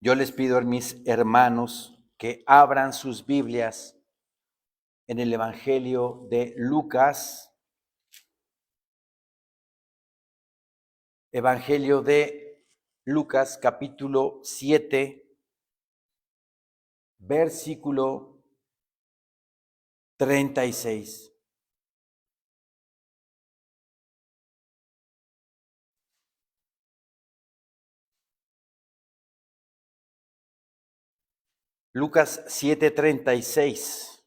Yo les pido a mis hermanos que abran sus Biblias en el Evangelio de Lucas, Evangelio de Lucas capítulo 7, versículo 36. Lucas 7:36.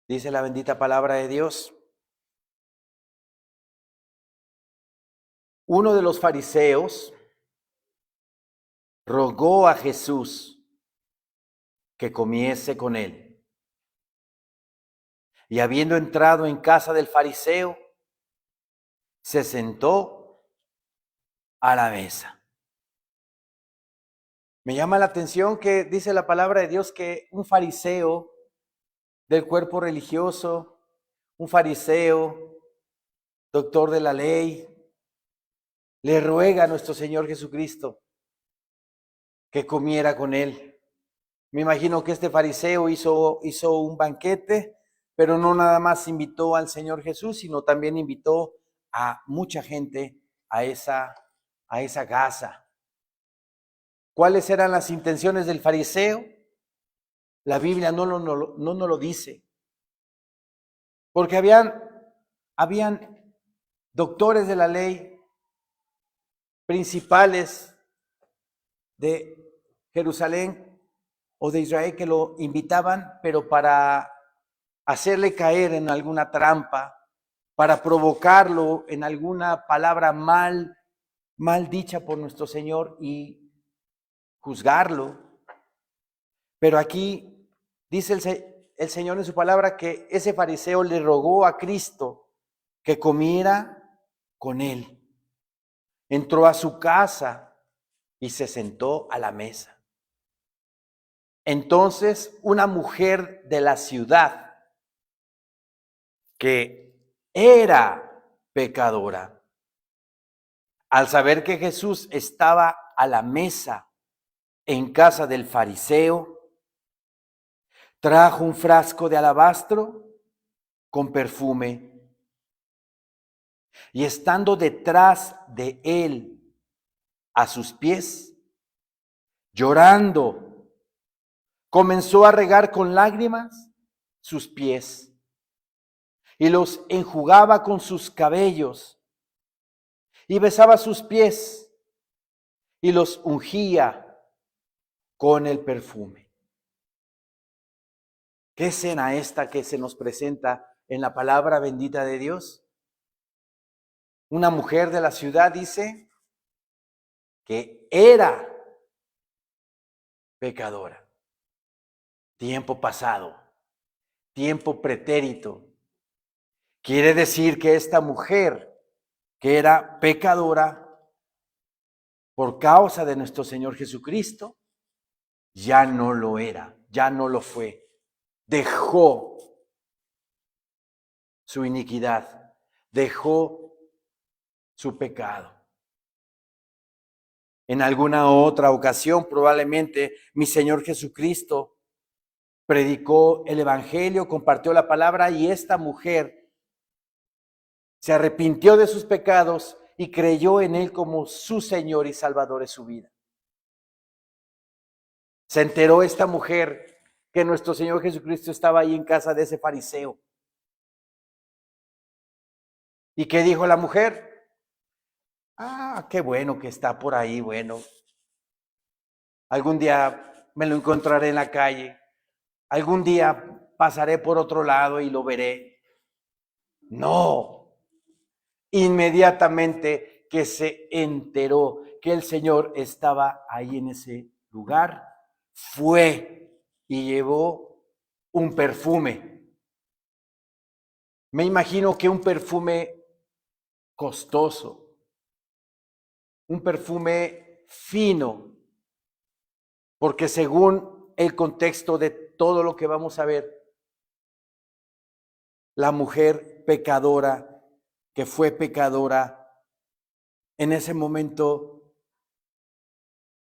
Dice la bendita palabra de Dios. Uno de los fariseos rogó a Jesús que comiese con él. Y habiendo entrado en casa del fariseo, se sentó a la mesa. Me llama la atención que dice la palabra de Dios que un fariseo del cuerpo religioso, un fariseo, doctor de la ley, le ruega a nuestro Señor Jesucristo que comiera con él. Me imagino que este fariseo hizo un banquete, pero no nada más invitó al Señor Jesús, sino también invitó a mucha gente a esa casa. ¿Cuáles eran las intenciones del fariseo? La Biblia no nos lo dice. Porque habían doctores de la ley, principales de Jerusalén o de Israel que lo invitaban, pero para hacerle caer en alguna trampa, para provocarlo en alguna palabra mal dicha por nuestro Señor y juzgarlo. Pero aquí dice el Señor en su palabra que ese fariseo le rogó a Cristo que comiera con él. Entró a su casa y se sentó a la mesa. Entonces, una mujer de la ciudad que era pecadora, al saber que Jesús estaba a la mesa en casa del fariseo, trajo un frasco de alabastro con perfume y estando detrás de él a sus pies, llorando, comenzó a regar con lágrimas sus pies y los enjugaba con sus cabellos y besaba sus pies y los ungía con el perfume. ¿Qué escena esta que se nos presenta en la palabra bendita de Dios? Una mujer de la ciudad dice que era pecadora. Tiempo pasado, tiempo pretérito. Quiere decir que esta mujer, que era pecadora por causa de nuestro Señor Jesucristo, ya no lo era, ya no lo fue. Dejó su iniquidad, dejó su pecado. En alguna otra ocasión, probablemente, mi Señor Jesucristo predicó el Evangelio, compartió la palabra y esta mujer se arrepintió de sus pecados y creyó en Él como su Señor y Salvador de su vida. Se enteró esta mujer que nuestro Señor Jesucristo estaba ahí en casa de ese fariseo. ¿Y qué dijo la mujer? Ah, qué bueno que está por ahí, bueno. Algún día me lo encontraré en la calle. Algún día pasaré por otro lado y lo veré. No. Inmediatamente que se enteró que el Señor estaba ahí en ese lugar, fue y llevó un perfume. Me imagino que un perfume costoso, un perfume fino, porque según el contexto de todo lo que vamos a ver, la mujer pecadora, que fue pecadora, en ese momento,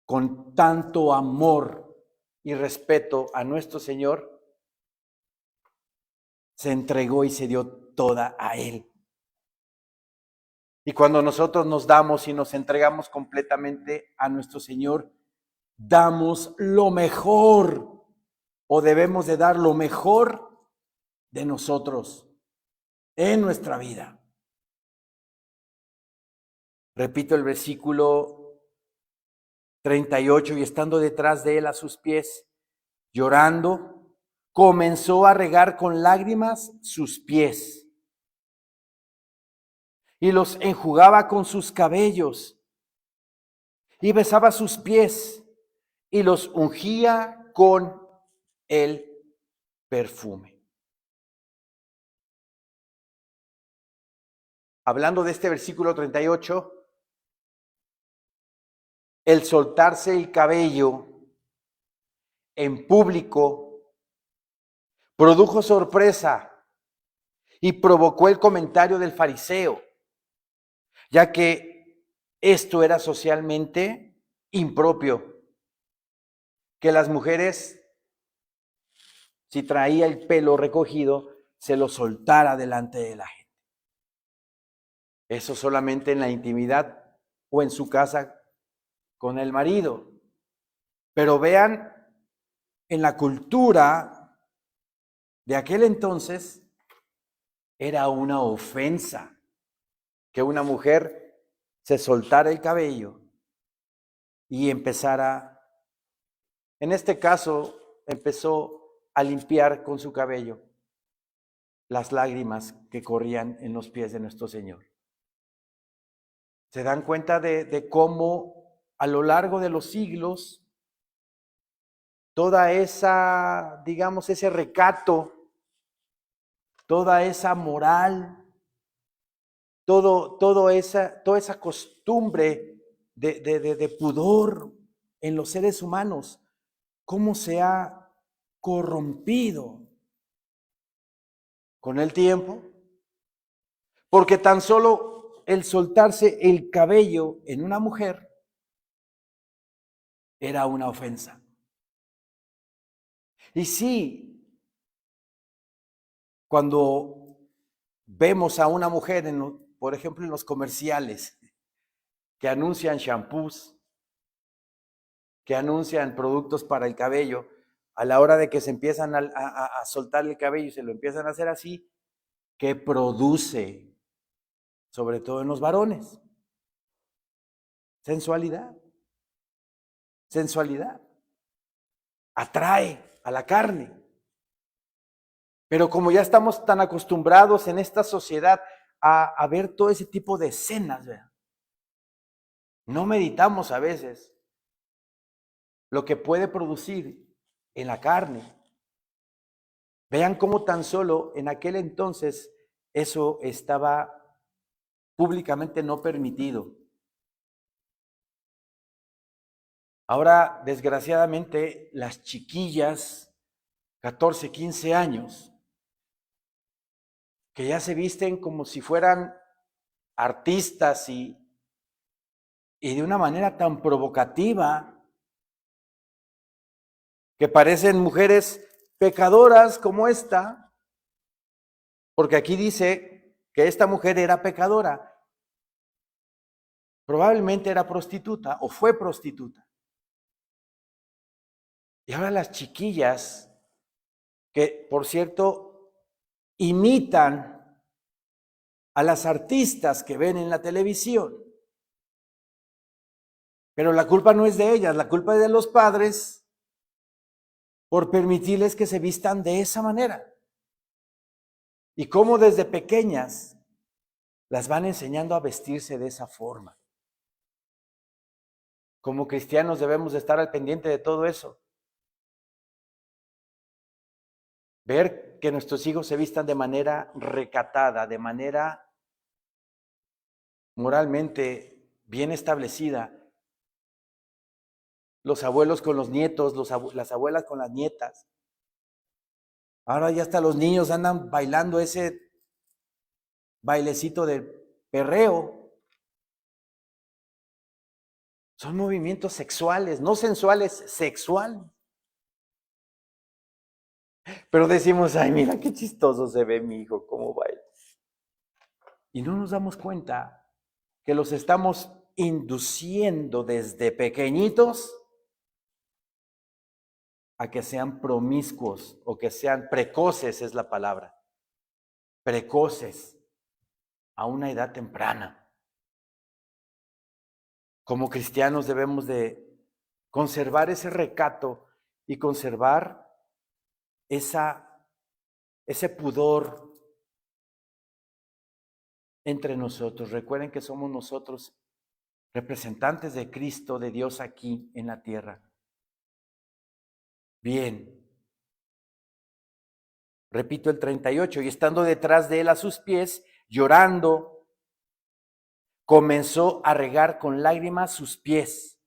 con tanto amor y respeto a nuestro Señor, se entregó y se dio toda a Él. Y cuando nosotros nos damos y nos entregamos completamente a nuestro Señor, damos lo mejor, o debemos de dar lo mejor de nosotros en nuestra vida. Repito el versículo 38, y estando detrás de él a sus pies, llorando, comenzó a regar con lágrimas sus pies y los enjugaba con sus cabellos y besaba sus pies y los ungía con el perfume. Hablando de este versículo 38, el soltarse el cabello en público produjo sorpresa y provocó el comentario del fariseo, ya que esto era socialmente impropio, que las mujeres, si traía el pelo recogido, se lo soltara delante de la gente. Eso solamente en la intimidad o en su casa con el marido. Pero vean, en la cultura de aquel entonces era una ofensa que una mujer se soltara el cabello y empezara, en este caso, empezó a limpiar con su cabello las lágrimas que corrían en los pies de nuestro Señor. ¿Se dan cuenta de cómo a lo largo de los siglos toda esa, digamos, ese recato, toda esa moral, toda esa costumbre de pudor en los seres humanos, cómo se ha corrompido con el tiempo? Porque tan solo el soltarse el cabello en una mujer era una ofensa. Y sí, cuando vemos a una mujer, por ejemplo, en los comerciales, que anuncian shampoos, que anuncian productos para el cabello, a la hora de que se empiezan a soltar el cabello y se lo empiezan a hacer así, ¿qué produce? Sobre todo en los varones. Sensualidad. Sensualidad. Atrae a la carne. Pero como ya estamos tan acostumbrados en esta sociedad a ver todo ese tipo de escenas, ¿verdad? No meditamos a veces lo que puede producir en la carne. Vean cómo tan solo en aquel entonces eso estaba públicamente no permitido. Ahora, desgraciadamente, las chiquillas, 14, 15 años, que ya se visten como si fueran artistas y de una manera tan provocativa, que parecen mujeres pecadoras como esta, porque aquí dice que esta mujer era pecadora, probablemente era prostituta o fue prostituta. Y ahora las chiquillas, que por cierto imitan a las artistas que ven en la televisión, pero la culpa no es de ellas, la culpa es de los padres por permitirles que se vistan de esa manera. Y cómo desde pequeñas las van enseñando a vestirse de esa forma. Como cristianos debemos de estar al pendiente de todo eso. Ver que nuestros hijos se vistan de manera recatada, de manera moralmente bien establecida. Los abuelos con los nietos, las abuelas con las nietas. Ahora ya hasta los niños andan bailando ese bailecito de perreo. Son movimientos sexuales, no sensuales, sexual. Pero decimos, ay, mira qué chistoso se ve mi hijo, cómo baila. Y no nos damos cuenta que los estamos induciendo desde pequeñitos a que sean promiscuos o que sean precoces, es la palabra. Precoces a una edad temprana. Como cristianos debemos de conservar ese recato y conservar ese pudor entre nosotros. Recuerden que somos nosotros representantes de Cristo, de Dios aquí en la tierra. Bien. Repito el 38, y estando detrás de él a sus pies, llorando, comenzó a regar con lágrimas sus pies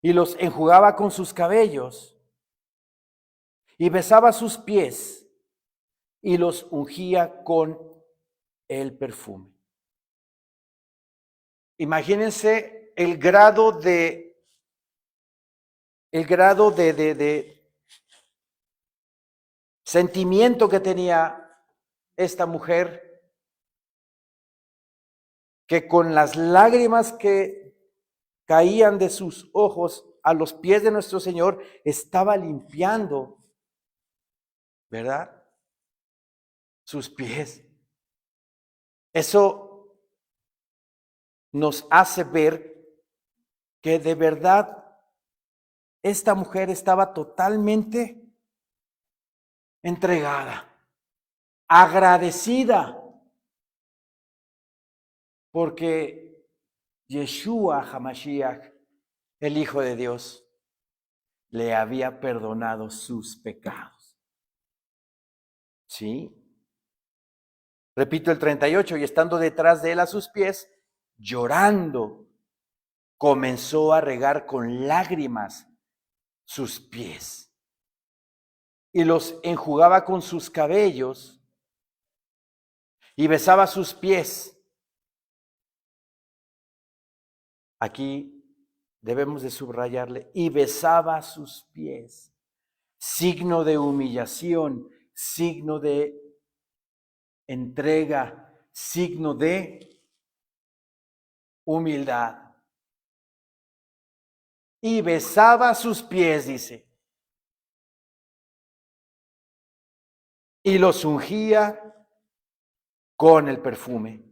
y los enjugaba con sus cabellos y besaba sus pies y los ungía con el perfume. Imagínense el grado de sentimiento que tenía esta mujer, que con las lágrimas que caían de sus ojos a los pies de nuestro Señor, estaba limpiando, ¿verdad? Sus pies. Eso nos hace ver que de verdad esta mujer estaba totalmente entregada, agradecida, porque Yeshua HaMashiach, el Hijo de Dios, le había perdonado sus pecados. ¿Sí? Repito el 38, y estando detrás de él a sus pies, llorando, comenzó a regar con lágrimas sus pies y los enjugaba con sus cabellos y besaba sus pies. Aquí debemos de subrayarle, y besaba sus pies, signo de humillación, signo de entrega, signo de humildad. Y besaba sus pies, dice, y los ungía con el perfume.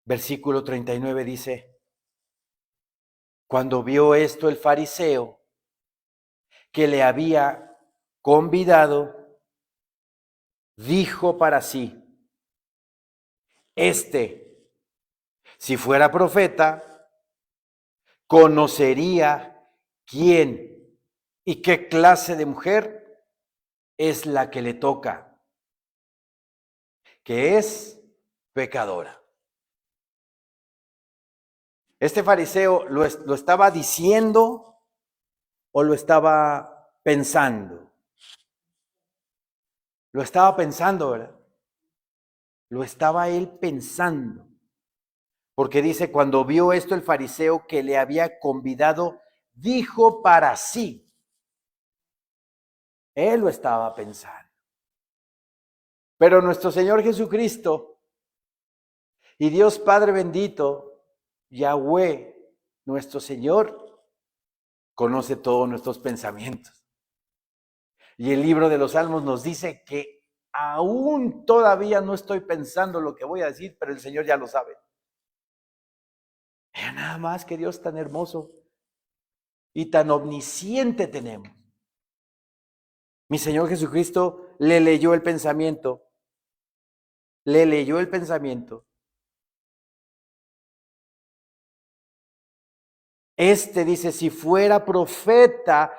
Versículo 39 dice, cuando vio esto el fariseo que le había convidado, dijo para sí, si fuera profeta, conocería quién y qué clase de mujer es la que le toca, que es pecadora. ¿Este fariseo lo estaba diciendo o lo estaba pensando? Lo estaba pensando, ¿verdad? Lo estaba él pensando. Porque dice, cuando vio esto el fariseo que le había convidado, dijo para sí. Él lo estaba pensando. Pero nuestro Señor Jesucristo y Dios Padre bendito, Yahweh, nuestro Señor, conoce todos nuestros pensamientos. Y el libro de los Salmos nos dice que aún todavía no estoy pensando lo que voy a decir, pero el Señor ya lo sabe. Mira nada más que Dios tan hermoso y tan omnisciente tenemos. Mi Señor Jesucristo le leyó el pensamiento. Le leyó el pensamiento. Dice, si fuera profeta.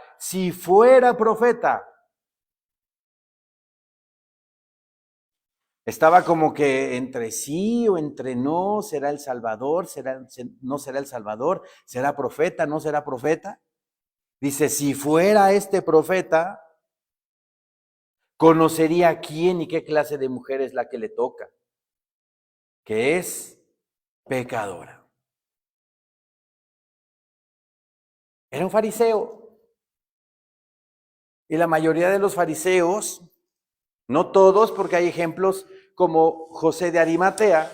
Estaba como que entre sí o entre no, será el Salvador, no será el Salvador, será profeta, no será profeta. Dice, si fuera este profeta, conocería quién y qué clase de mujer es la que le toca, que es pecadora. Era un fariseo. Y la mayoría de los fariseos, no todos, porque hay ejemplos como José de Arimatea,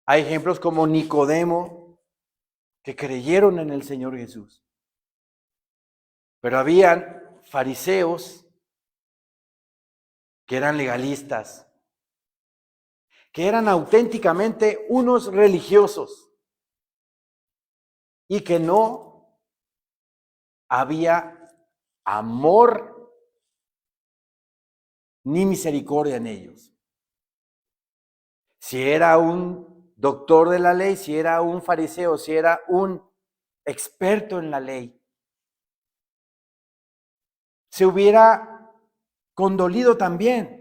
hay ejemplos como Nicodemo, que creyeron en el Señor Jesús. Pero habían fariseos que eran legalistas, que eran auténticamente unos religiosos y que no había amor ni misericordia en ellos. Si era un doctor de la ley, si era un fariseo, si era un experto en la ley, se hubiera condolido también,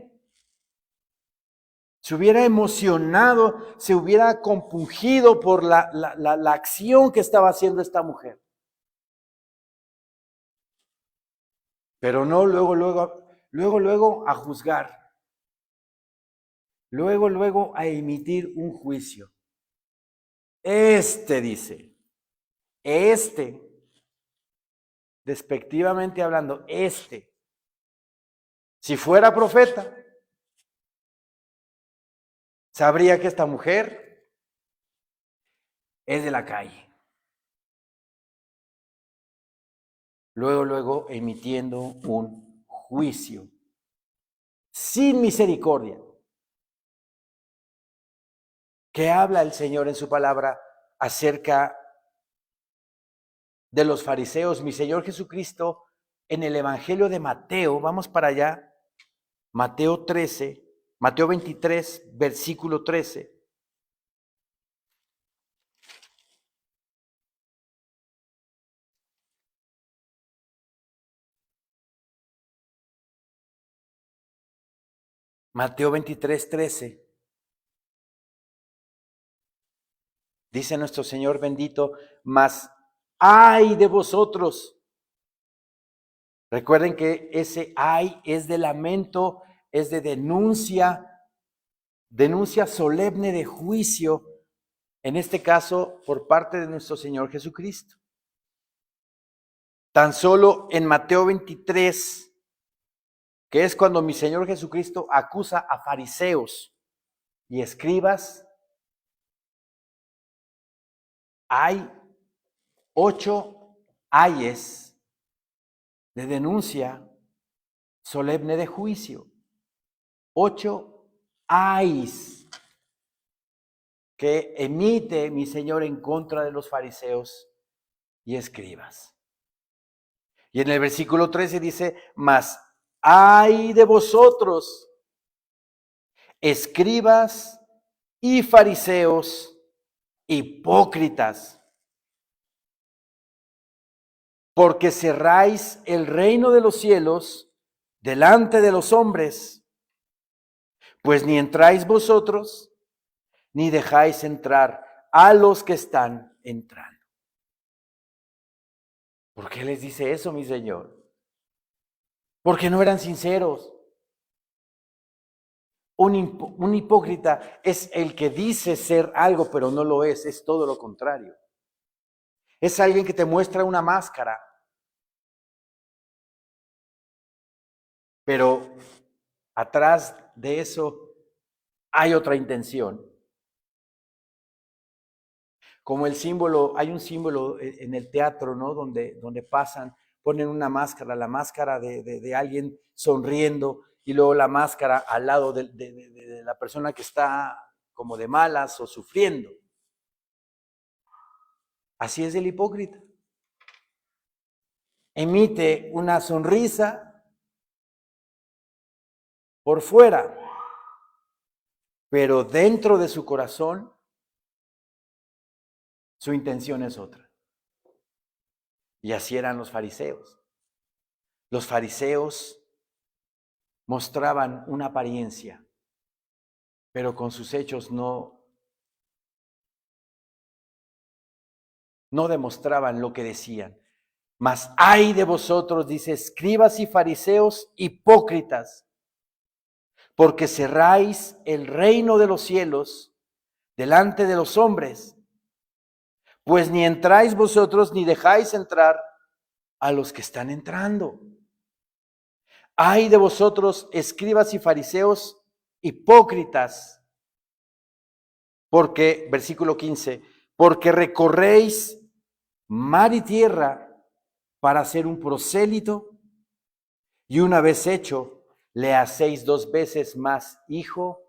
se hubiera emocionado, se hubiera compungido por la acción que estaba haciendo esta mujer. Pero no luego a juzgar, luego a emitir un juicio. Dice, despectivamente hablando, si fuera profeta, sabría que esta mujer es de la calle. Luego emitiendo un juicio sin misericordia. ¿Qué habla el Señor en su palabra acerca de los fariseos? Mi Señor Jesucristo en el Evangelio de Mateo, vamos para allá, Mateo 23, versículo 13. Mateo 23, 13. Dice nuestro Señor bendito, mas ay de vosotros. Recuerden que ese ay es de lamento, es de denuncia solemne de juicio, en este caso por parte de nuestro Señor Jesucristo. Tan solo en Mateo 23, que es cuando mi Señor Jesucristo acusa a fariseos y escribas, hay 8 ayes de denuncia solemne de juicio. 8 ayes que emite mi Señor en contra de los fariseos y escribas. Y en el versículo 13 dice, mas ay de vosotros, escribas y fariseos, hipócritas, porque cerráis el reino de los cielos delante de los hombres, pues ni entráis vosotros, ni dejáis entrar a los que están entrando. ¿Por qué les dice eso, mi Señor? Porque no eran sinceros. Un hipócrita es el que dice ser algo, pero no lo es todo lo contrario. Es alguien que te muestra una máscara, pero atrás de eso hay otra intención. Como el símbolo, hay un símbolo en el teatro, ¿no? Donde pasan, ponen una máscara, la máscara de alguien sonriendo y luego la máscara al lado de la persona que está como de malas o sufriendo. Así es el hipócrita. Emite una sonrisa por fuera, pero dentro de su corazón su intención es otra. Y así eran los fariseos. Los fariseos mostraban una apariencia, pero con sus hechos no demostraban lo que decían. Mas ay de vosotros, dice, escribas y fariseos hipócritas, porque cerráis el reino de los cielos delante de los hombres, pues ni entráis vosotros ni dejáis entrar a los que están entrando. Ay de vosotros, escribas y fariseos hipócritas, porque, versículo 15, porque recorréis mar y tierra para hacer un prosélito, y una vez hecho, le hacéis 2 veces más hijo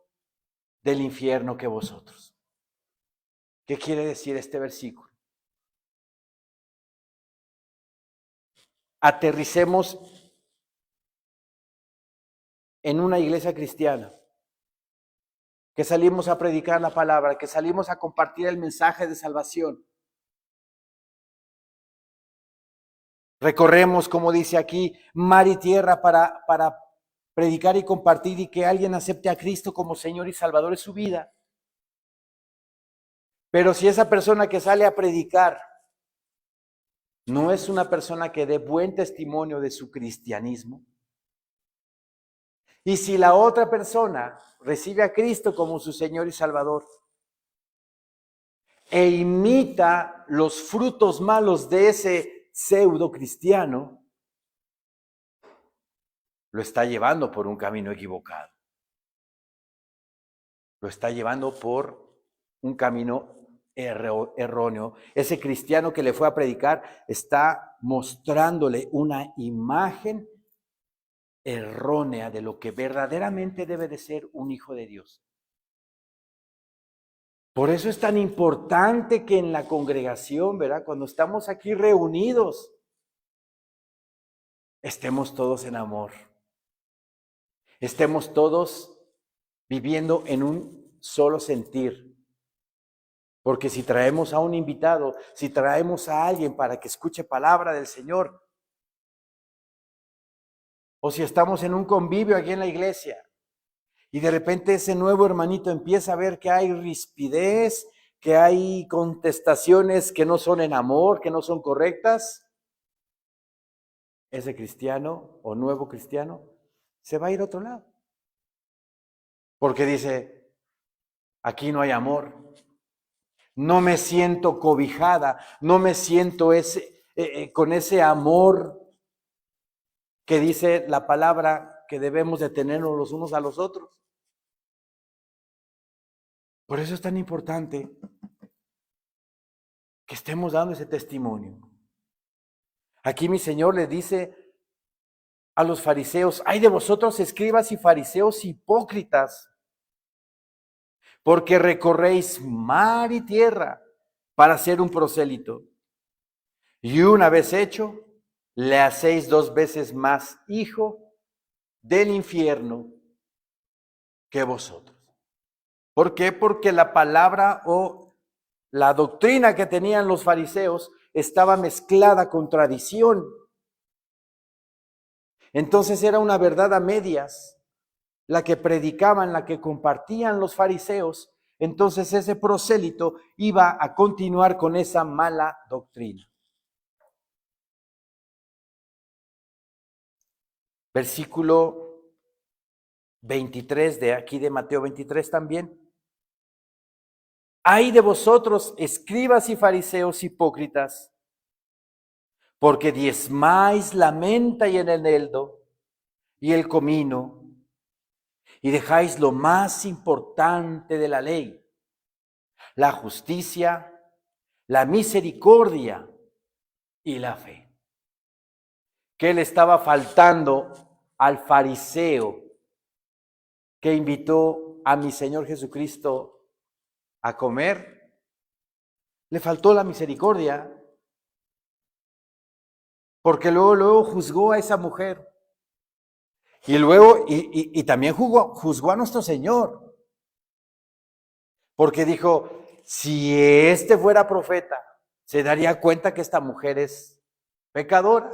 del infierno que vosotros. ¿Qué quiere decir este versículo? Aterricemos en una iglesia cristiana, que salimos a predicar la palabra, que salimos a compartir el mensaje de salvación. Recorremos, como dice aquí, mar y tierra para predicar y compartir y que alguien acepte a Cristo como Señor y Salvador de su vida. Pero si esa persona que sale a predicar no es una persona que dé buen testimonio de su cristianismo, y si la otra persona recibe a Cristo como su Señor y Salvador e imita los frutos malos de ese pseudo cristiano, lo está llevando por un camino equivocado. Lo está llevando por un camino erróneo. Ese cristiano que le fue a predicar está mostrándole una imagen errónea de lo que verdaderamente debe de ser un hijo de Dios. Por eso es tan importante que en la congregación, ¿verdad? Cuando estamos aquí reunidos, estemos todos en amor. Estemos todos viviendo en un solo sentir. Porque si traemos a un invitado, si traemos a alguien para que escuche palabra del Señor, o si estamos en un convivio aquí en la iglesia, y de repente ese nuevo hermanito empieza a ver que hay rispidez, que hay contestaciones que no son en amor, que no son correctas, ese cristiano o nuevo cristiano se va a ir a otro lado. Porque dice, aquí no hay amor, no me siento cobijada, no me siento con ese amor que dice la palabra que debemos de tenernos los unos a los otros. Por eso es tan importante que estemos dando ese testimonio. Aquí mi Señor le dice a los fariseos, ay de vosotros escribas y fariseos hipócritas, porque recorréis mar y tierra para hacer un prosélito. Y una vez hecho, le hacéis 2 veces más hijo del infierno que vosotros. ¿Por qué? Porque la palabra o la doctrina que tenían los fariseos estaba mezclada con tradición. Entonces era una verdad a medias, la que predicaban, la que compartían los fariseos. Entonces ese prosélito iba a continuar con esa mala doctrina. Versículo 23 de aquí de Mateo 23 también. Ay de vosotros, escribas y fariseos hipócritas, porque diezmáis la menta y el eneldo y el comino, y dejáis lo más importante de la ley, la justicia, la misericordia y la fe. ¿Qué le estaba faltando al fariseo que invitó a mi Señor Jesucristo a comer? Le faltó la misericordia, porque luego juzgó a esa mujer. Y luego, y también juzgó a nuestro Señor. Porque dijo, si este fuera profeta, se daría cuenta que esta mujer es pecadora.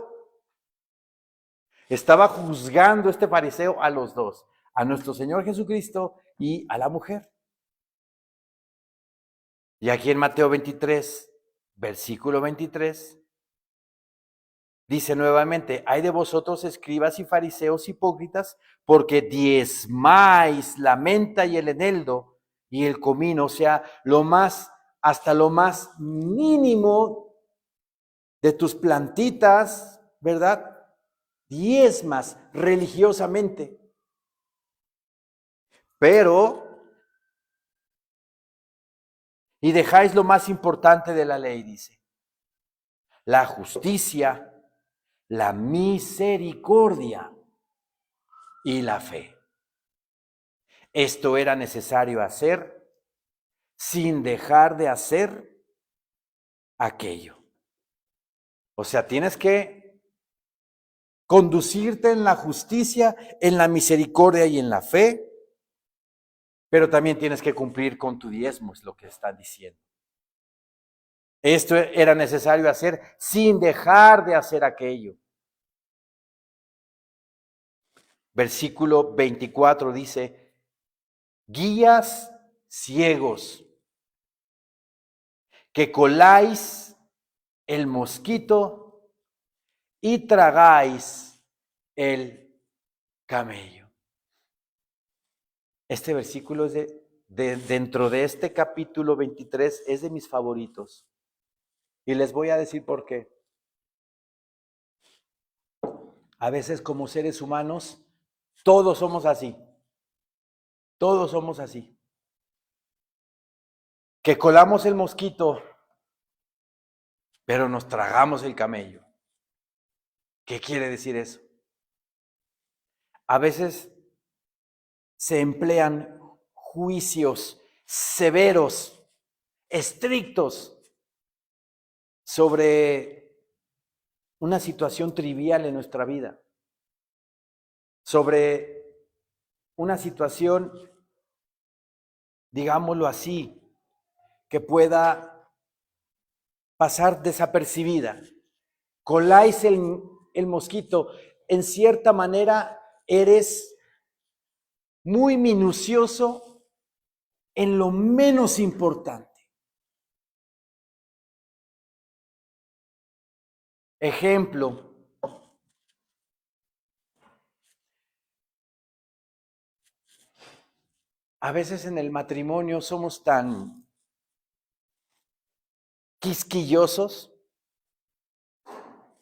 Estaba juzgando este fariseo a los dos, a nuestro Señor Jesucristo y a la mujer. Y aquí en Mateo 23, versículo 23, Dice nuevamente, hay de vosotros escribas y fariseos hipócritas, porque diezmáis la menta y el eneldo y el comino, o sea, hasta lo más mínimo de tus plantitas, ¿verdad? Diezmas religiosamente. Y dejáis lo más importante de la ley, dice, la justicia, la misericordia y la fe. Esto era necesario hacer sin dejar de hacer aquello. O sea, tienes que conducirte en la justicia, en la misericordia y en la fe, pero también tienes que cumplir con tu diezmo, es lo que están diciendo. Esto era necesario hacer sin dejar de hacer aquello. Versículo 24 dice, guías ciegos, que coláis el mosquito y tragáis el camello. Este versículo es dentro de este capítulo 23, es de mis favoritos. Y les voy a decir por qué. A veces como seres humanos, todos somos así. Todos somos así. Que colamos el mosquito, pero nos tragamos el camello. ¿Qué quiere decir eso? A veces se emplean juicios severos, estrictos, sobre una situación trivial en nuestra vida, sobre una situación, digámoslo así, que pueda pasar desapercibida. Coláis el mosquito, en cierta manera eres muy minucioso en lo menos importante. Ejemplo, a veces en el matrimonio somos tan quisquillosos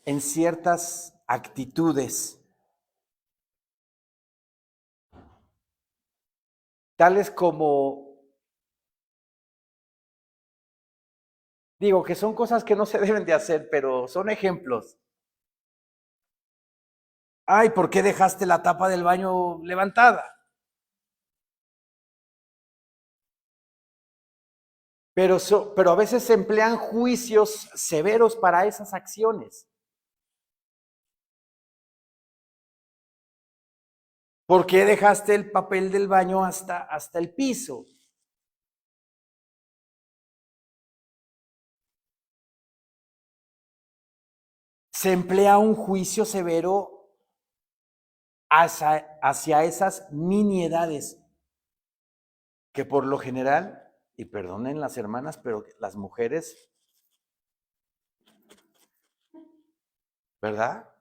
en ciertas actitudes, tales como, digo, que son cosas que no se deben de hacer, pero son ejemplos. Ay, ¿por qué dejaste la tapa del baño levantada? Pero a veces se emplean juicios severos para esas acciones. ¿Por qué dejaste el papel del baño hasta el piso? Se emplea un juicio severo hacia esas nimiedades que por lo general, y perdonen las hermanas, pero las mujeres, ¿verdad?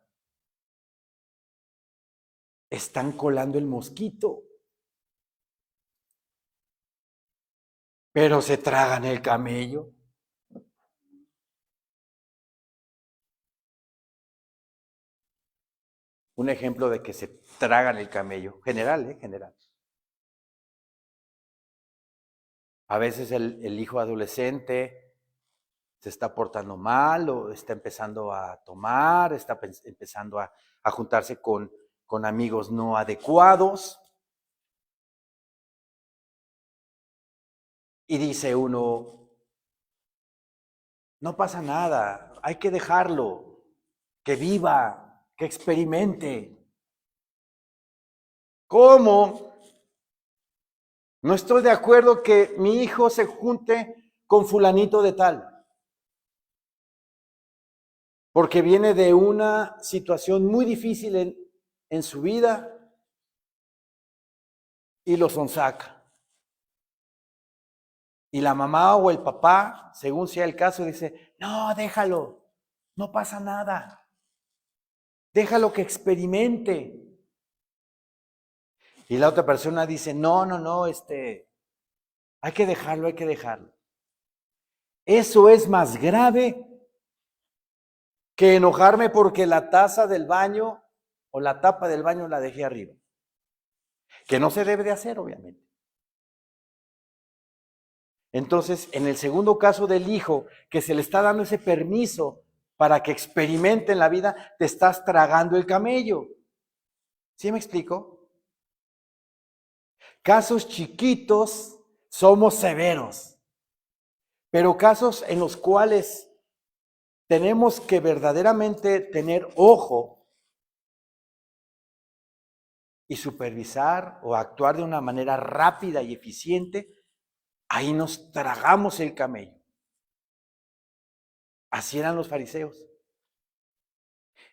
Están colando el mosquito, pero se tragan el camello. Un ejemplo de que se tragan el camello, general, general. A veces el hijo adolescente se está portando mal o está empezando a tomar, está empezando a juntarse con amigos no adecuados. Y dice uno, no pasa nada, hay que dejarlo, que viva, que experimente. ¿Cómo? No estoy de acuerdo que mi hijo se junte con fulanito de tal, porque viene de una situación muy difícil en su vida y lo sonsaca. Y la mamá o el papá, según sea el caso, dice, no, déjalo, no pasa nada. Déjalo que experimente. Y la otra persona dice, no, hay que dejarlo, hay que dejarlo. Eso es más grave que enojarme porque la taza del baño o la tapa del baño la dejé arriba. Que no se debe de hacer, obviamente. Entonces, en el segundo caso del hijo, que se le está dando ese permiso para que experimente en la vida, te estás tragando el camello. ¿Sí me explico? Casos chiquitos somos severos, pero casos en los cuales tenemos que verdaderamente tener ojo y supervisar o actuar de una manera rápida y eficiente, ahí nos tragamos el camello. Así eran los fariseos.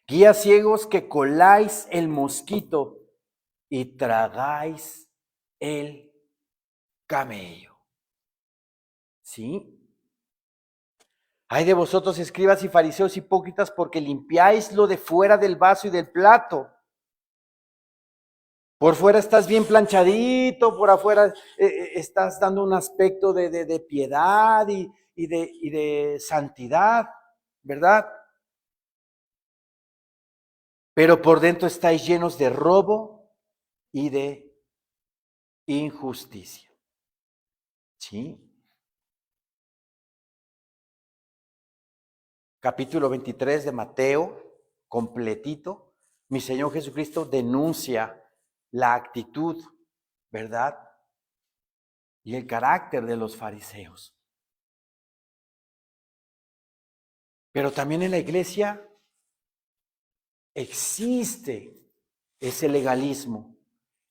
Guías ciegos que coláis el mosquito y tragáis el camello. ¿Sí? Ay de vosotros, escribas y fariseos hipócritas, porque limpiáis lo de fuera del vaso y del plato. Por fuera estás bien planchadito, por afuera estás dando un aspecto de piedad y de santidad, ¿verdad? Pero por dentro estáis llenos de robo y de injusticia. ¿Sí? Capítulo 23 de Mateo, completito, mi Señor Jesucristo denuncia la actitud, ¿verdad? Y el carácter de los fariseos. Pero también en la iglesia existe ese legalismo,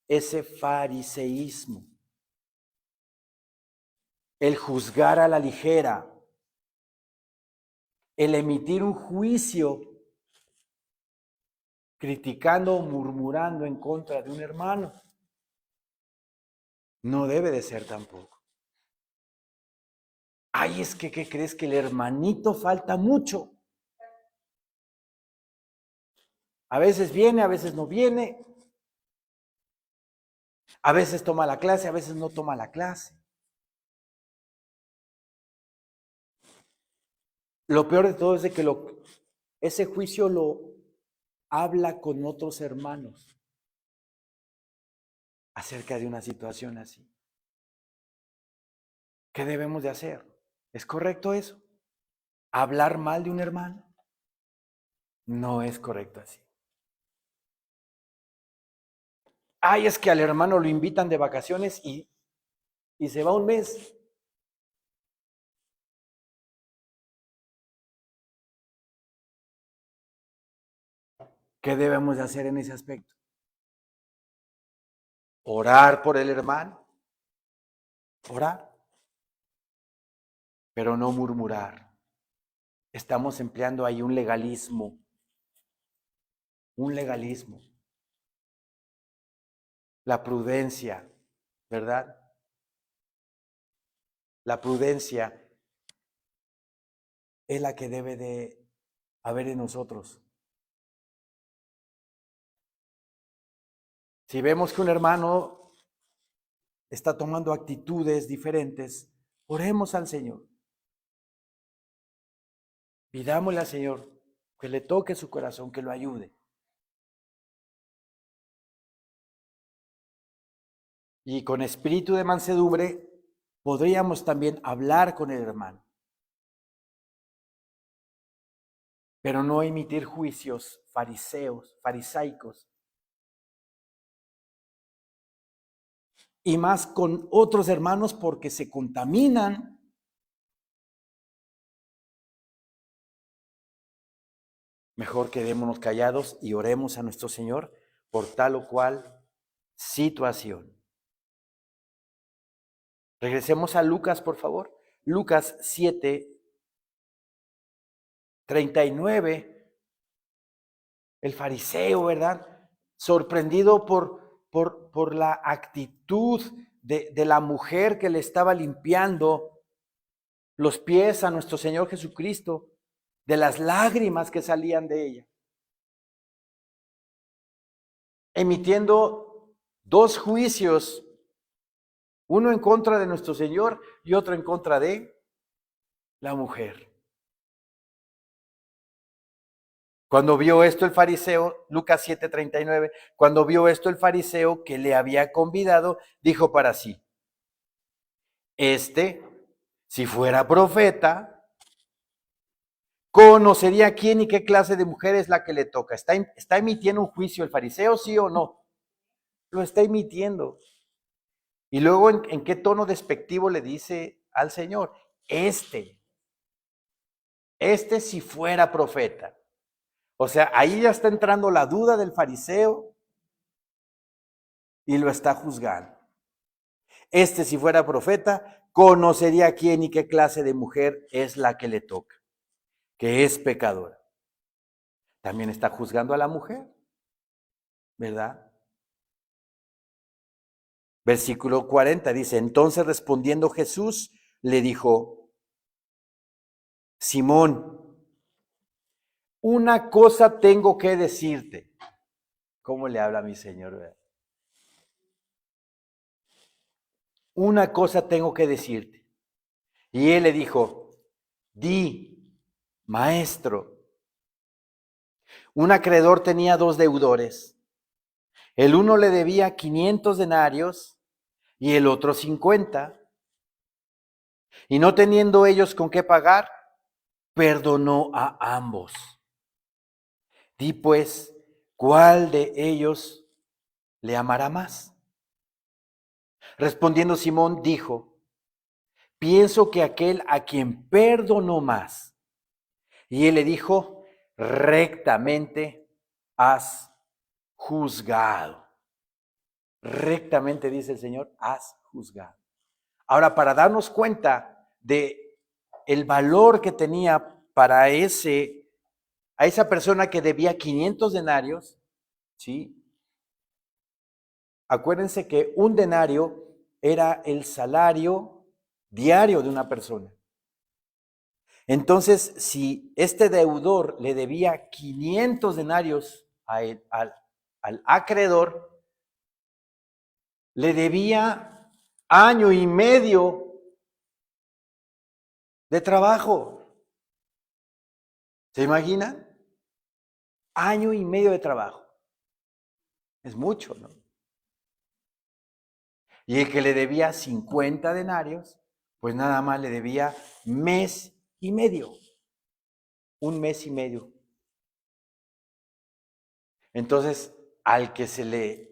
ese fariseísmo, el juzgar a la ligera, el emitir un juicio criticando o murmurando en contra de un hermano. No debe de ser tampoco. Ay, es que, ¿qué crees? Que el hermanito falta mucho. A veces viene, a veces no viene. A veces toma la clase, a veces no toma la clase. Lo peor de todo es de que ese juicio lo habla con otros hermanos acerca de una situación así. ¿Qué debemos de hacer? ¿Es correcto eso? ¿Hablar mal de un hermano? No es correcto así. Ay, es que al hermano lo invitan de vacaciones y se va un mes. ¿Qué debemos de hacer en ese aspecto? Orar por el hermano. Orar. Pero no murmurar. Estamos empleando ahí un legalismo. Un legalismo. La prudencia, ¿verdad? La prudencia es la que debe de haber en nosotros. Si vemos que un hermano está tomando actitudes diferentes, oremos al Señor. Pidámosle al Señor que le toque su corazón, que lo ayude. Y con espíritu de mansedumbre podríamos también hablar con el hermano, pero no emitir juicios farisaicos, y más con otros hermanos porque se contaminan. Mejor quedémonos callados y oremos a nuestro Señor por tal o cual situación. Regresemos a Lucas, por favor. Lucas 7:39. El fariseo, ¿verdad? Sorprendido por la actitud de la mujer que le estaba limpiando los pies a nuestro Señor Jesucristo, de las lágrimas que salían de ella. emitiendo dos juicios, uno en contra de nuestro Señor y otro en contra de la mujer. Cuando vio esto el fariseo, Lucas 7:39, cuando vio esto el fariseo que le había convidado, dijo para sí, si fuera profeta, conocería quién y qué clase de mujer es la que le toca. ¿Está emitiendo un juicio el fariseo, sí o no? Lo está emitiendo. Y luego, ¿en qué tono despectivo le dice al Señor? Si fuera profeta. O sea, ahí ya está entrando la duda del fariseo y lo está juzgando. Si fuera profeta, conocería quién y qué clase de mujer es la que le toca, que es pecadora. También está juzgando a la mujer, ¿verdad? Versículo 40 dice, entonces respondiendo Jesús le dijo, Simón, una cosa tengo que decirte. ¿Cómo le habla a mi Señor? ¿Verdad? Una cosa tengo que decirte. Y él le dijo, di, maestro. Un acreedor tenía 2 deudores. El uno le debía 500 denarios y el otro 50. Y no teniendo ellos con qué pagar, perdonó a ambos. Di pues, ¿cuál de ellos le amará más? Respondiendo Simón dijo, pienso que aquel a quien perdonó más. Y él le dijo, rectamente has juzgado. Rectamente, dice el Señor, has juzgado. Ahora, para darnos cuenta de el valor que tenía para a esa persona que debía 500 denarios, ¿sí? Acuérdense que un denario era el salario diario de una persona. Entonces, si este deudor le debía 500 denarios al acreedor, le debía año y medio de trabajo. ¿Se imaginan? Año y medio de trabajo. Es mucho, ¿no? Y el que le debía 50 denarios, pues nada más le debía mes y medio. Un mes y medio. Entonces, al que se le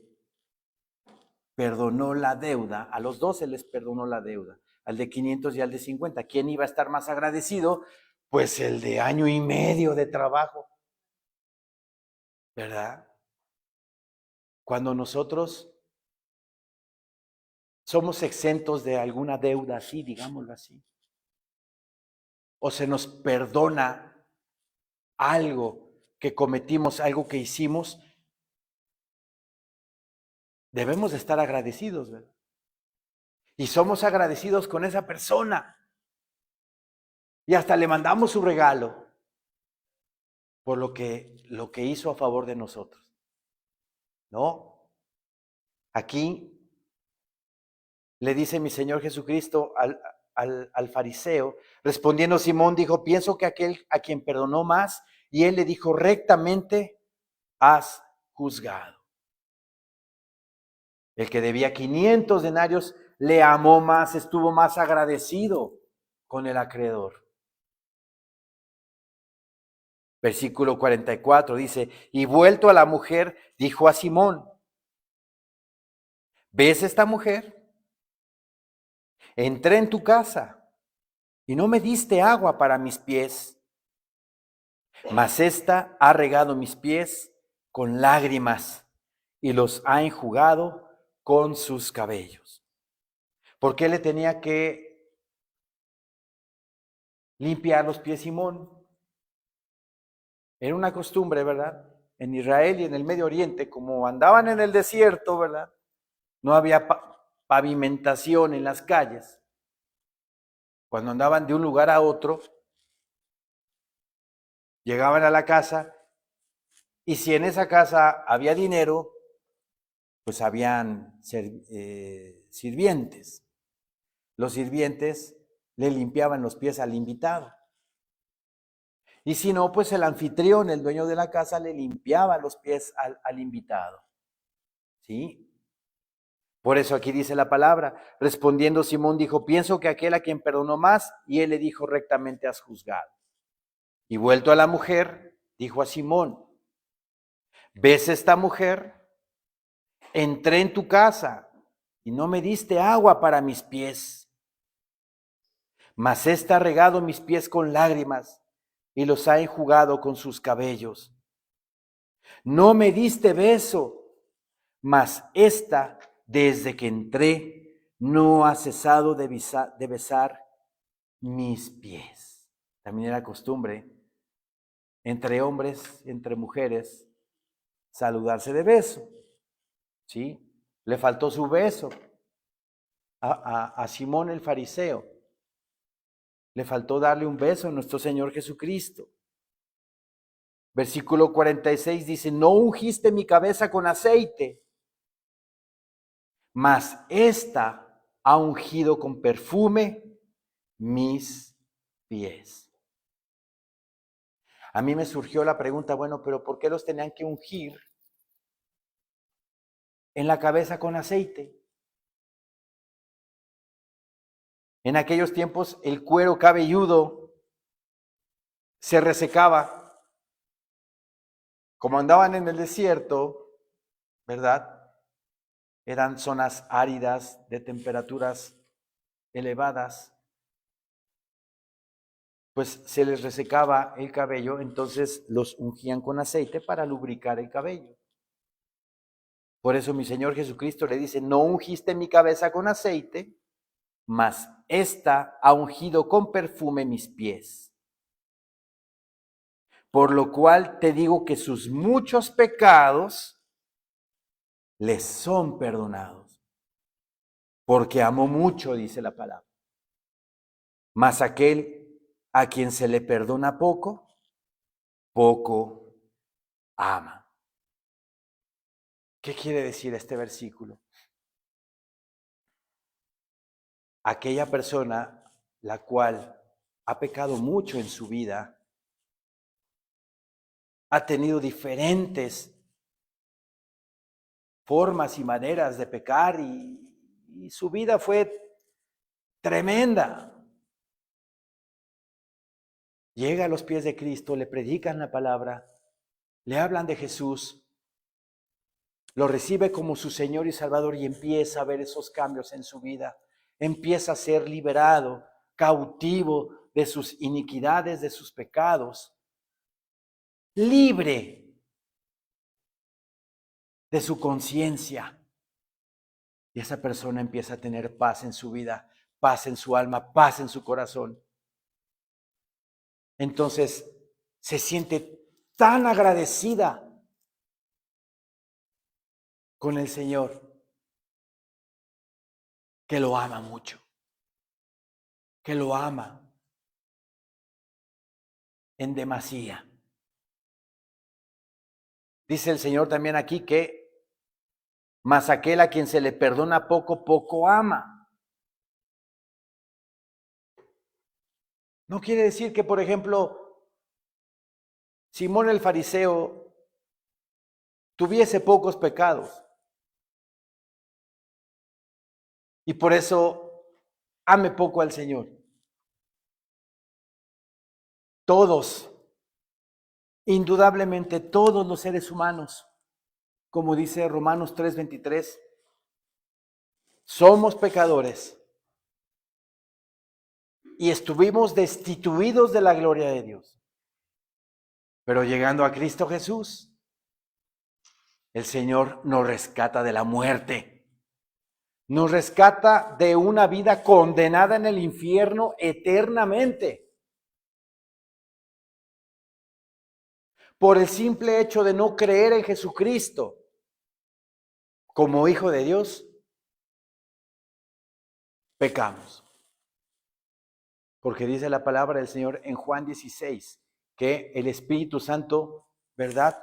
perdonó la deuda, a los dos se les perdonó la deuda, al de 500 y al de 50. ¿Quién iba a estar más agradecido? Pues el de año y medio de trabajo, ¿verdad? Cuando nosotros somos exentos de alguna deuda así, digámoslo así, o se nos perdona algo que cometimos, algo que hicimos, debemos de estar agradecidos, ¿verdad? Y somos agradecidos con esa persona. Y hasta le mandamos su regalo por lo que hizo a favor de nosotros. ¿No? Aquí le dice mi Señor Jesucristo al fariseo, respondiendo Simón, dijo, pienso que aquel a quien perdonó más, y él le dijo, rectamente has juzgado. El que debía 500 denarios le amó más, estuvo más agradecido con el acreedor. Versículo 44 dice, y vuelto a la mujer, dijo a Simón, ¿ves esta mujer? Entré en tu casa y no me diste agua para mis pies, mas ésta ha regado mis pies con lágrimas y los ha enjugado con sus cabellos. ¿Por qué le tenía que limpiar los pies Simón? Era una costumbre, ¿verdad? En Israel y en el Medio Oriente, como andaban en el desierto, ¿verdad? No había pavimentación en las calles. Cuando andaban de un lugar a otro, llegaban a la casa y si en esa casa había dinero, pues habían sirvientes. Los sirvientes le limpiaban los pies al invitado. Y si no, pues el anfitrión, el dueño de la casa, le limpiaba los pies al invitado. ¿Sí? Por eso aquí dice la palabra. Respondiendo Simón dijo, pienso que aquel a quien perdonó más, y él le dijo, rectamente has juzgado. Y vuelto a la mujer, dijo a Simón, ¿ves esta mujer? Entré en tu casa y no me diste agua para mis pies, mas ésta ha regado mis pies con lágrimas y los ha enjugado con sus cabellos. No me diste beso, mas ésta, desde que entré, no ha cesado de besar mis pies. También era costumbre entre hombres, entre mujeres, saludarse de beso. ¿Sí? Le faltó su beso a Simón el fariseo. Le faltó darle un beso a nuestro Señor Jesucristo. Versículo 46 dice, no ungiste mi cabeza con aceite, mas ésta ha ungido con perfume mis pies. A mí me surgió la pregunta, bueno, pero ¿por qué los tenían que ungir en la cabeza con aceite? En aquellos tiempos el cuero cabelludo se resecaba. Como andaban en el desierto, ¿verdad? Eran zonas áridas de temperaturas elevadas. Pues se les resecaba el cabello, entonces los ungían con aceite para lubricar el cabello. Por eso mi Señor Jesucristo le dice, no ungiste mi cabeza con aceite, mas ésta ha ungido con perfume mis pies. Por lo cual te digo que sus muchos pecados les son perdonados. Porque amó mucho, dice la palabra. Mas aquel a quien se le perdona poco, poco ama. ¿Qué quiere decir este versículo? Aquella persona la cual ha pecado mucho en su vida, ha tenido diferentes formas y maneras de pecar y su vida fue tremenda. Llega a los pies de Cristo, le predican la palabra, le hablan de Jesús, lo recibe como su Señor y Salvador y empieza a ver esos cambios en su vida. Empieza a ser liberado, cautivo de sus iniquidades, de sus pecados, libre de su conciencia. Y esa persona empieza a tener paz en su vida, paz en su alma, paz en su corazón. Entonces se siente tan agradecida con el Señor que lo ama mucho, que lo ama en demasía. Dice el Señor también aquí que mas aquel a quien se le perdona poco, poco ama. No quiere decir que, por ejemplo, Simón el fariseo tuviese pocos pecados y por eso ame poco al Señor. Todos, indudablemente todos los seres humanos, como dice Romanos 3:23, somos pecadores y estuvimos destituidos de la gloria de Dios. Pero llegando a Cristo Jesús, el Señor nos rescata de la muerte. Nos rescata de una vida condenada en el infierno eternamente. Por el simple hecho de no creer en Jesucristo como Hijo de Dios, pecamos. Porque dice la palabra del Señor en Juan 16, que el Espíritu Santo, ¿verdad?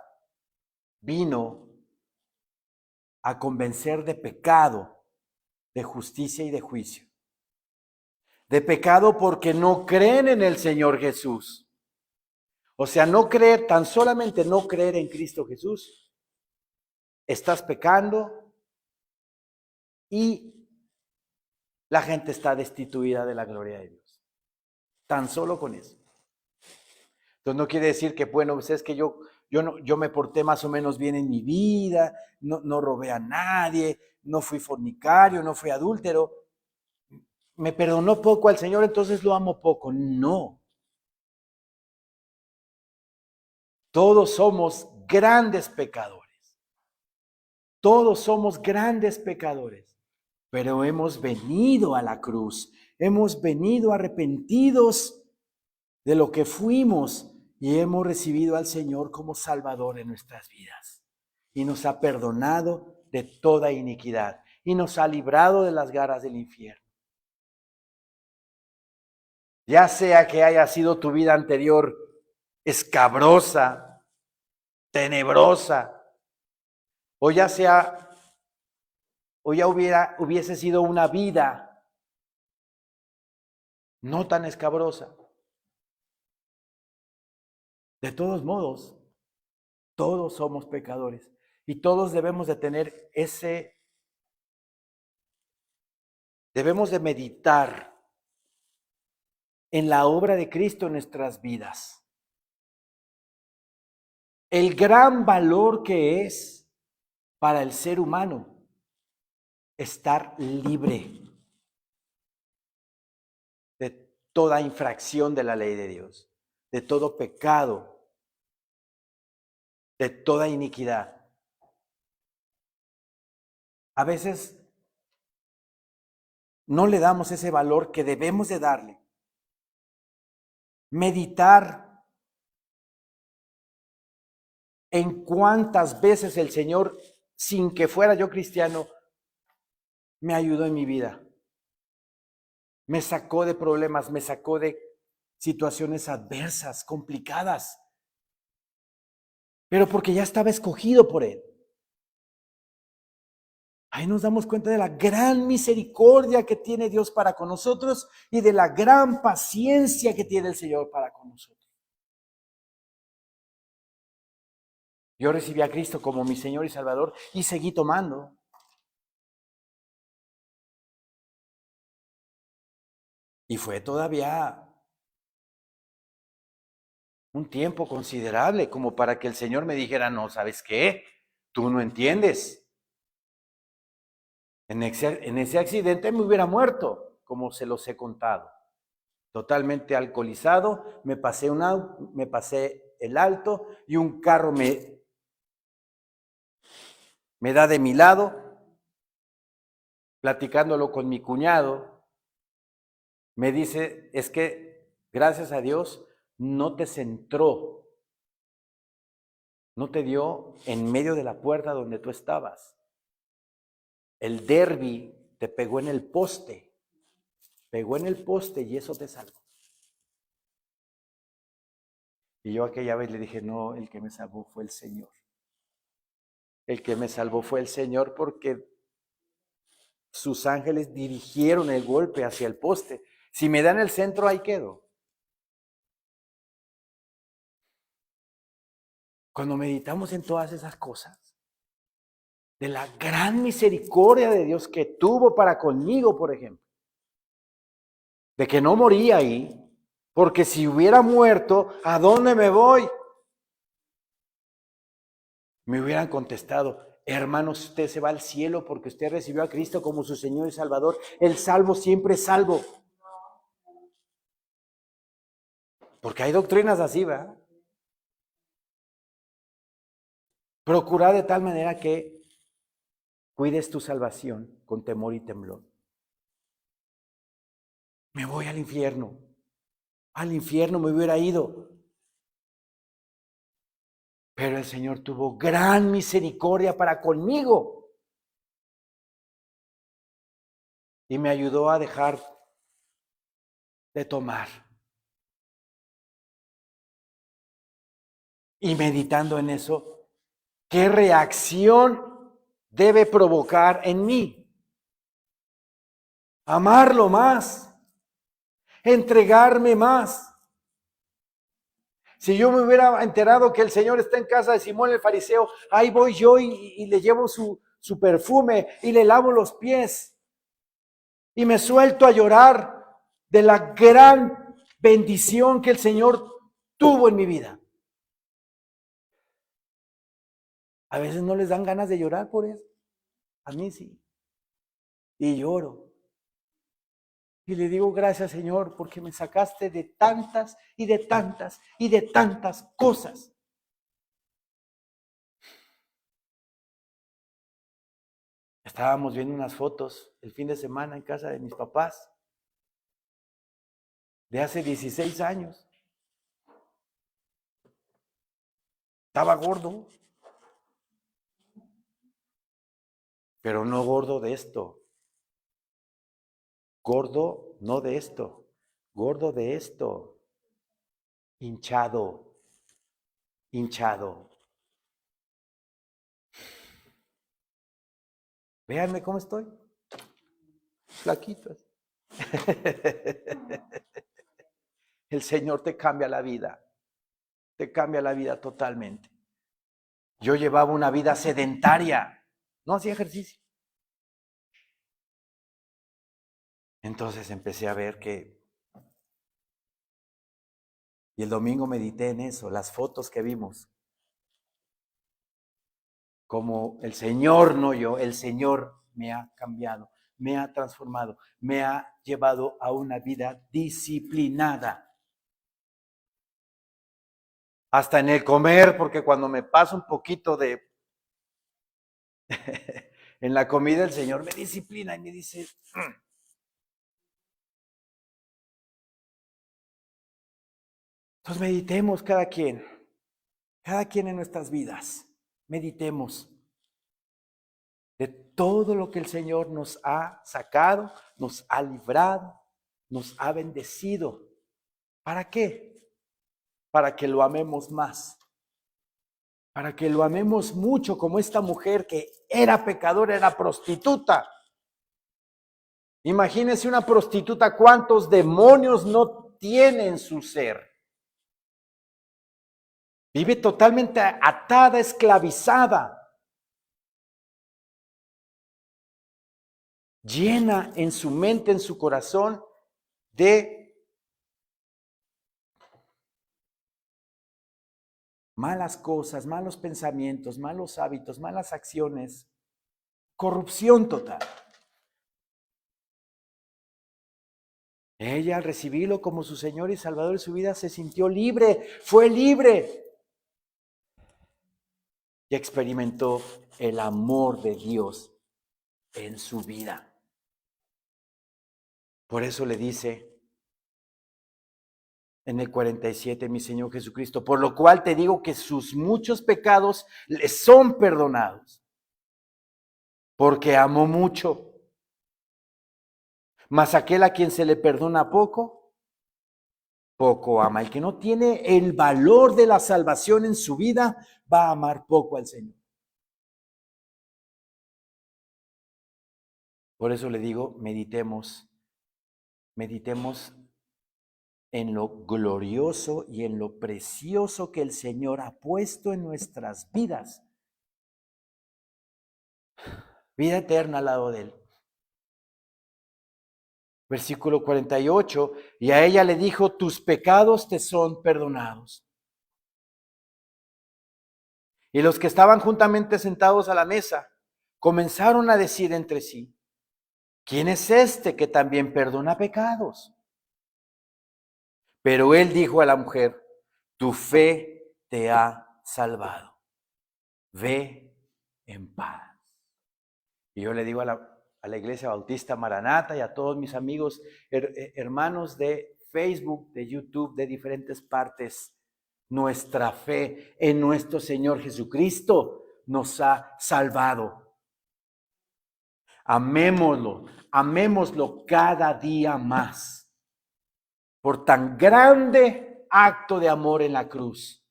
Vino a convencer de pecado, de justicia y de juicio. De pecado porque no creen en el Señor Jesús. O sea, no creer, tan solamente no creer en Cristo Jesús, estás pecando y la gente está destituida de la gloria de Dios. Tan solo con eso. Entonces no quiere decir que, bueno, pues es que yo me porté más o menos bien en mi vida, no robé a nadie, no fui fornicario, no fui adúltero. Me perdonó poco al Señor, entonces lo amo poco. No. Todos somos grandes pecadores. Todos somos grandes pecadores. Pero hemos venido a la cruz. Hemos venido arrepentidos de lo que fuimos y hemos recibido al Señor como Salvador en nuestras vidas. Y nos ha perdonado de toda iniquidad y nos ha librado de las garras del infierno. Ya sea que haya sido tu vida anterior escabrosa, tenebrosa, o ya hubiese sido una vida no tan escabrosa. De todos modos, todos somos pecadores y todos debemos de tener debemos de meditar en la obra de Cristo en nuestras vidas. El gran valor que es para el ser humano estar libre de toda infracción de la ley de Dios, de todo pecado, de toda iniquidad. A veces no le damos ese valor que debemos de darle. Meditar en cuántas veces el Señor, sin que fuera yo cristiano, me ayudó en mi vida. Me sacó de problemas, me sacó de situaciones adversas, complicadas. Pero porque ya estaba escogido por Él. Ahí nos damos cuenta de la gran misericordia que tiene Dios para con nosotros y de la gran paciencia que tiene el Señor para con nosotros. Yo recibí a Cristo como mi Señor y Salvador y seguí tomando. Y fue todavía un tiempo considerable como para que el Señor me dijera, no, ¿sabes qué? Tú no entiendes. En ese accidente me hubiera muerto, como se los he contado. Totalmente alcoholizado, me pasé el alto y un carro me da de mi lado, platicándolo con mi cuñado, me dice, es que gracias a Dios no te centró, no te dio en medio de la puerta donde tú estabas. El derbi te pegó en el poste y eso te salvó. Y yo aquella vez le dije, no, el que me salvó fue el Señor. El que me salvó fue el Señor porque sus ángeles dirigieron el golpe hacia el poste. Si me dan el centro, ahí quedo. Cuando meditamos en todas esas cosas, de la gran misericordia de Dios que tuvo para conmigo, por ejemplo, de que no moría ahí, porque si hubiera muerto, ¿a dónde me voy? Me hubieran contestado, hermano, usted se va al cielo porque usted recibió a Cristo como su Señor y Salvador. El salvo siempre es salvo. Porque hay doctrinas así, ¿verdad? Procura de tal manera que cuides tu salvación con temor y temblor. Me voy al infierno. Al infierno me hubiera ido. Pero el Señor tuvo gran misericordia para conmigo. Y me ayudó a dejar de tomar. Y meditando en eso, ¿qué reacción debe provocar en mí? Amarlo más, entregarme más. Si yo me hubiera enterado que el Señor está en casa de Simón el fariseo, ahí voy yo y le llevo su perfume y le lavo los pies y me suelto a llorar de la gran bendición que el Señor tuvo en mi vida. A veces no les dan ganas de llorar por eso. A mí sí. Y lloro. Y le digo, gracias Señor, porque me sacaste de tantas y de tantas y de tantas cosas. Estábamos viendo unas fotos el fin de semana en casa de mis papás, de hace 16 años. Estaba gordo, pero no gordo de esto. Gordo no de esto, gordo de esto. Hinchado, hinchado. Véanme cómo estoy. Flaquito. El Señor te cambia la vida. Te cambia la vida totalmente. Yo llevaba una vida sedentaria. No hacía ejercicio. Entonces empecé a ver que... Y el domingo medité en eso, las fotos que vimos. Como el Señor, no yo, el Señor me ha cambiado, me ha transformado, me ha llevado a una vida disciplinada. Hasta en el comer, porque cuando me paso un poquito de... en la comida el Señor me disciplina y me dice... Entonces meditemos cada quien en nuestras vidas. Meditemos de todo lo que el Señor nos ha sacado, nos ha librado, nos ha bendecido. ¿Para qué? Para que lo amemos más. Para que lo amemos mucho, como esta mujer que era pecadora, era prostituta. Imagínense una prostituta, cuántos demonios no tiene en su ser. Vive totalmente atada, esclavizada. Llena en su mente, en su corazón de malas cosas, malos pensamientos, malos hábitos, malas acciones, corrupción total. Ella, al recibirlo como su Señor y Salvador de su vida, se sintió libre, fue libre y experimentó el amor de Dios en su vida. Por eso le dice en el 47, mi Señor Jesucristo, por lo cual te digo que sus muchos pecados le son perdonados, porque amó mucho. Mas aquel a quien se le perdona poco, poco ama. El que no tiene el valor de la salvación en su vida, va a amar poco al Señor. Por eso le digo, meditemos en lo glorioso y en lo precioso que el Señor ha puesto en nuestras vidas. Vida eterna al lado de Él. Versículo 48, y a ella le dijo, tus pecados te son perdonados. Y los que estaban juntamente sentados a la mesa comenzaron a decir entre sí, ¿quién es este que también perdona pecados? Pero él dijo a la mujer, tu fe te ha salvado. Ve en paz. Y yo le digo a la Iglesia Bautista Maranata y a todos mis amigos, hermanos de Facebook, de YouTube, de diferentes partes, nuestra fe en nuestro Señor Jesucristo nos ha salvado. Amémoslo, amémoslo cada día más por tan grande acto de amor en la cruz.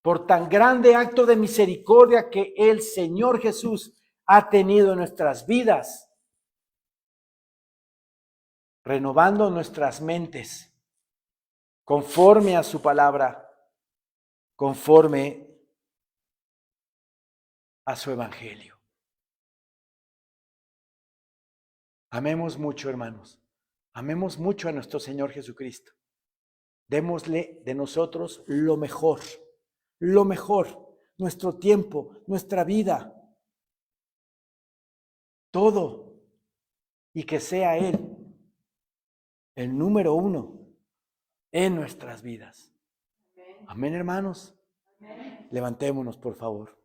por tan grande acto de misericordia que el Señor Jesús ha tenido en nuestras vidas, renovando nuestras mentes conforme a su palabra, conforme a su evangelio. Amemos mucho, hermanos. Amemos mucho a nuestro Señor Jesucristo. Démosle de nosotros lo mejor, nuestro tiempo, nuestra vida, todo, y que sea Él el número uno en nuestras vidas. Amén, hermanos. Levantémonos, por favor.